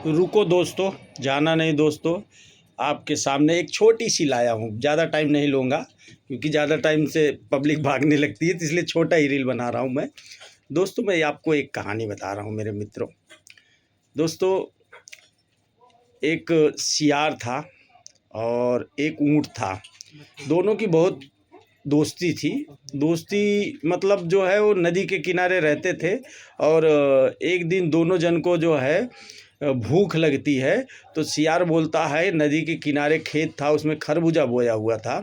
रुको दोस्तों, जाना नहीं दोस्तों, आपके सामने एक छोटी सी लाया हूँ। ज़्यादा टाइम नहीं लूँगा क्योंकि ज़्यादा टाइम से पब्लिक भागने लगती है, तो इसलिए छोटा ही रील बना रहा हूँ मैं। दोस्तों मैं आपको एक कहानी बता रहा हूँ मेरे मित्रों। दोस्तों एक सियार था और एक ऊँट था। दोनों की बहुत दोस्ती थी। दोस्ती मतलब जो है वो नदी के किनारे रहते थे और एक दिन दोनों जन को जो है भूख लगती है। तो सियार बोलता है, नदी के किनारे खेत था, उसमें खरबूजा बोया हुआ था,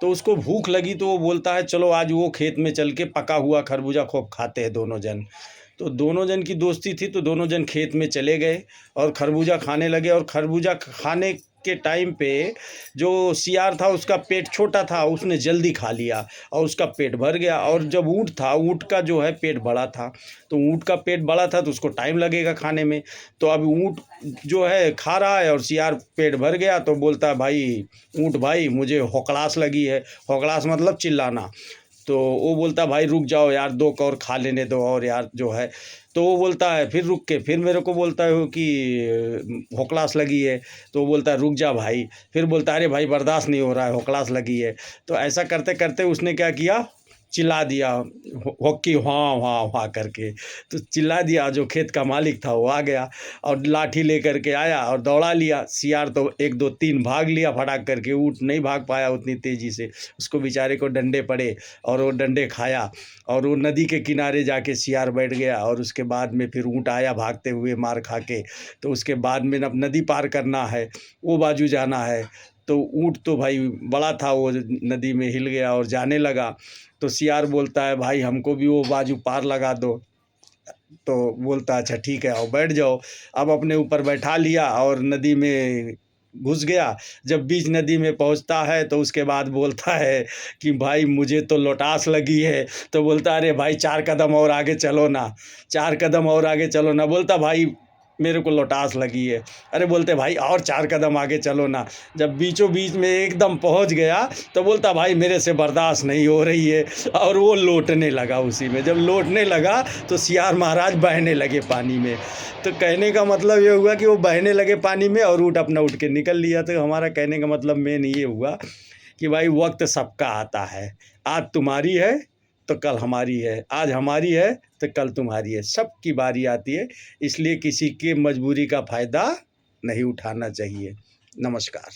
तो उसको भूख लगी तो वो बोलता है चलो आज वो खेत में चल के पका हुआ खरबूजा खूब खाते हैं दोनों जन। तो दोनों जन की दोस्ती थी तो दोनों जन खेत में चले गए और खरबूजा खाने लगे। और खरबूजा खाने के टाइम पे जो सियार था उसका पेट छोटा था, उसने जल्दी खा लिया और उसका पेट भर गया। और जब ऊँट था, ऊँट का जो है पेट बड़ा था, तो ऊँट का पेट बड़ा था तो उसको टाइम लगेगा खाने में। तो अब ऊँट जो है खा रहा है और सियार पेट भर गया तो बोलता है भाई ऊँट भाई मुझे हौकलास लगी है। हौकलास मतलब चिल्लाना। तो वो बोलता भाई रुक जाओ यार, दो और खा लेने दो और यार जो है। तो वो बोलता है फिर रुक के फिर मेरे को बोलता है कि हौकलास लगी है। तो वो बोलता है रुक जा भाई। फिर बोलता है अरे भाई बर्दाश्त नहीं हो रहा है, हौकलास लगी है। तो ऐसा करते करते उसने क्या किया, चिल्ला दिया हॉकी हाँ हाँ हाँ करके। तो चिल्ला दिया, जो खेत का मालिक था वो आ गया और लाठी लेकर के आया और दौड़ा लिया। सियार तो एक दो तीन भाग लिया फटाक करके, ऊँट नहीं भाग पाया उतनी तेज़ी से, उसको बेचारे को डंडे पड़े और वो डंडे खाया। और वो नदी के किनारे जाके सियार बैठ गया और उसके बाद में फिर ऊँट आया भागते हुए मार खा के। तो उसके बाद में अब नदी पार करना है, वो बाजू जाना है। तो ऊँट तो भाई बड़ा था, वो नदी में हिल गया और जाने लगा। तो सियार बोलता है भाई हमको भी वो बाजू पार लगा दो। तो बोलता है अच्छा ठीक है आओ बैठ जाओ। अब अपने ऊपर बैठा लिया और नदी में घुस गया। जब बीच नदी में पहुंचता है तो उसके बाद बोलता है कि भाई मुझे तो लोटास लगी है। तो बोलता है अरे भाई 4 कदम और आगे चलो ना, 4 कदम और आगे चलो ना। बोलता भाई मेरे को लोटास लगी है। अरे बोलते भाई और 4 कदम आगे चलो ना। जब बीचों बीच में एकदम पहुंच गया तो बोलता भाई मेरे से बर्दाश्त नहीं हो रही है। और वो लोटने लगा उसी में। जब लोटने लगा तो सियार महाराज बहने लगे पानी में। तो कहने का मतलब ये हुआ कि वो बहने लगे पानी में और ऊँट अपना उठ के निकल लिया। तो हमारा कहने का मतलब मेन ये हुआ कि भाई वक्त सबका आता है। आज तुम्हारी है तो कल हमारी है, आज हमारी है तो कल तुम्हारी है। सबकी बारी आती है, इसलिए किसी की मजबूरी का फ़ायदा नहीं उठाना चाहिए। नमस्कार।